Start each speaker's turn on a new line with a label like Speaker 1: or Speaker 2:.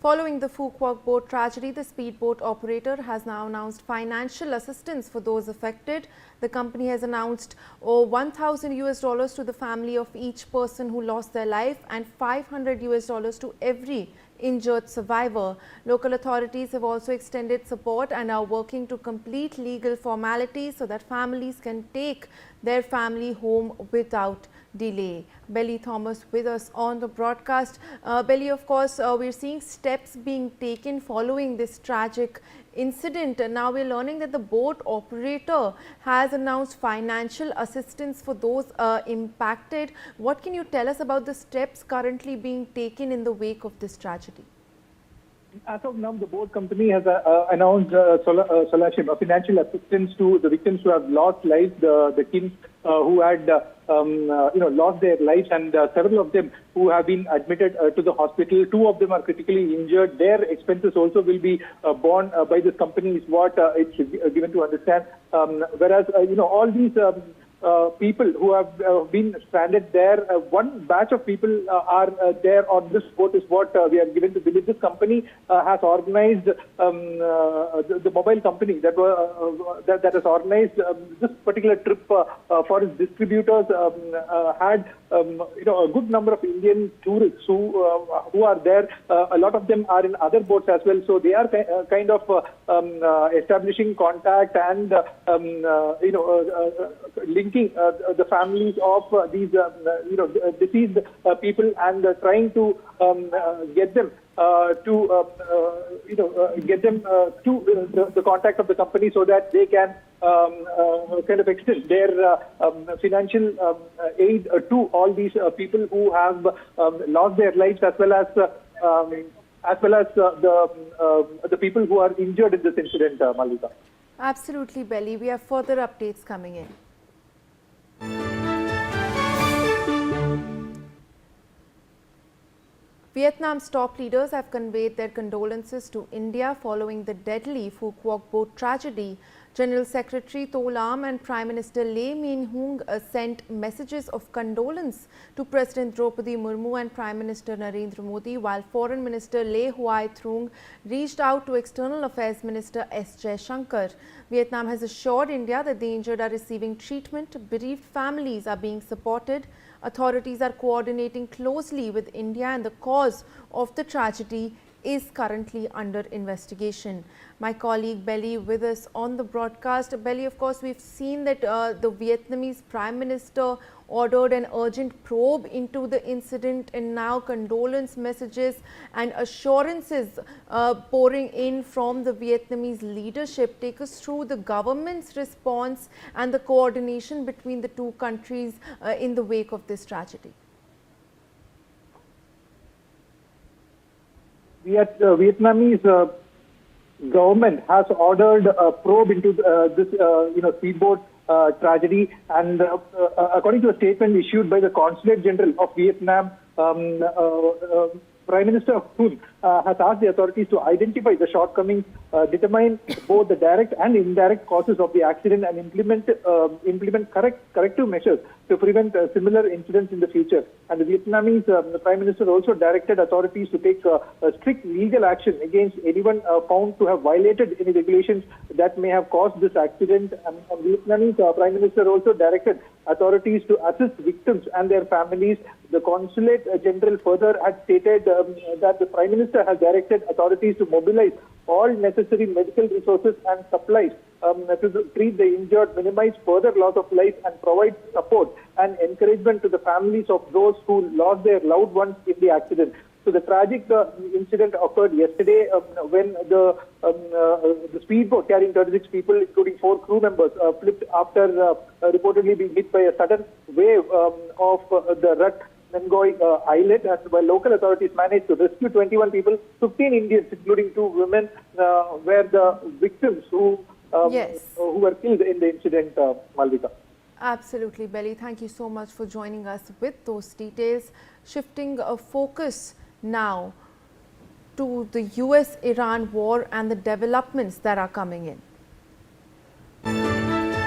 Speaker 1: Following the Phu Quoc boat tragedy, the speedboat operator has now announced financial assistance for those affected. The company has announced $1,000 to the family of each person who lost their life and $500 to every injured survivor. Local authorities have also extended support and are working to complete legal formalities so that families can take their family home without delay. Belly Thomas with us on the broadcast. Belly, of course, we're seeing steps being taken following this tragic incident. Now we're learning that the boat operator has announced financial assistance for those impacted. What can you tell us about the steps currently being taken in the wake of this tragedy?
Speaker 2: As of now, the boat company has announced financial assistance to the victims who have lost lives, the kids who had lost their lives, and several of them who have been admitted to the hospital. Two of them are critically injured. Their expenses also will be borne by this company, is what it's given to understand. Whereas all these people who have been stranded there, one batch of people are there on this boat, is what we are given to believe. This company has organized the mobile company that has organized this particular trip for its distributors had a good number of Indian tourists who are there. A lot of them are in other boats as well, so they are kind of establishing contact and linking the families of these deceased people and trying to get them to the contact of the company so that they can kind of extend their financial aid to all these people who have lost their lives, as well as the people who are injured in this incident, Malvika.
Speaker 1: Absolutely, Belly. We have further updates coming in. Vietnam's top leaders have conveyed their condolences to India following the deadly Phu Quoc boat tragedy. General Secretary To Lam and Prime Minister Lee Min-hoong sent messages of condolence to President Draupadi Murmu and Prime Minister Narendra Modi, while Foreign Minister Lê Hoai Trung reached out to External Affairs Minister S. Jaishankar. Vietnam has assured India that the injured are receiving treatment, bereaved families are being supported. Authorities are coordinating closely with India, and the cause of the tragedy is currently under investigation. My colleague Belly with us on the broadcast. Belly, of course, we've seen that the Vietnamese Prime Minister ordered an urgent probe into the incident, and now condolence messages and assurances pouring in from the Vietnamese leadership. Take us through the government's response and the coordination between the two countries in the wake of this tragedy.
Speaker 2: Vietnamese government has ordered a probe into this speedboat tragedy, and according to a statement issued by the Consulate General of Vietnam, Prime Minister Hun has asked the authorities to identify the shortcomings, determine both the direct and indirect causes of the accident, and implement corrective measures to prevent similar incidents in the future. And the Vietnamese Prime Minister also directed authorities to take strict legal action against anyone found to have violated any regulations that may have caused this accident. And Vietnamese Prime Minister also directed authorities to assist victims and their families. The Consulate General further had stated that the Prime Minister has directed authorities to mobilize all necessary medical resources and supplies to treat the injured, minimize further loss of life, and provide support and encouragement to the families of those who lost their loved ones in the accident. So the tragic incident occurred yesterday when the speedboat carrying 36 people, including 4 crew members, flipped after reportedly being hit by a sudden wave of the Rat Nangoi islet, and while local authorities managed to rescue 21 people, 15 Indians, including 2 women, were the victims who were killed in the incident, Malvika.
Speaker 1: Absolutely, Belly. Thank you so much for joining us with those details. Shifting focus now to the US-Iran war and the developments that are coming in.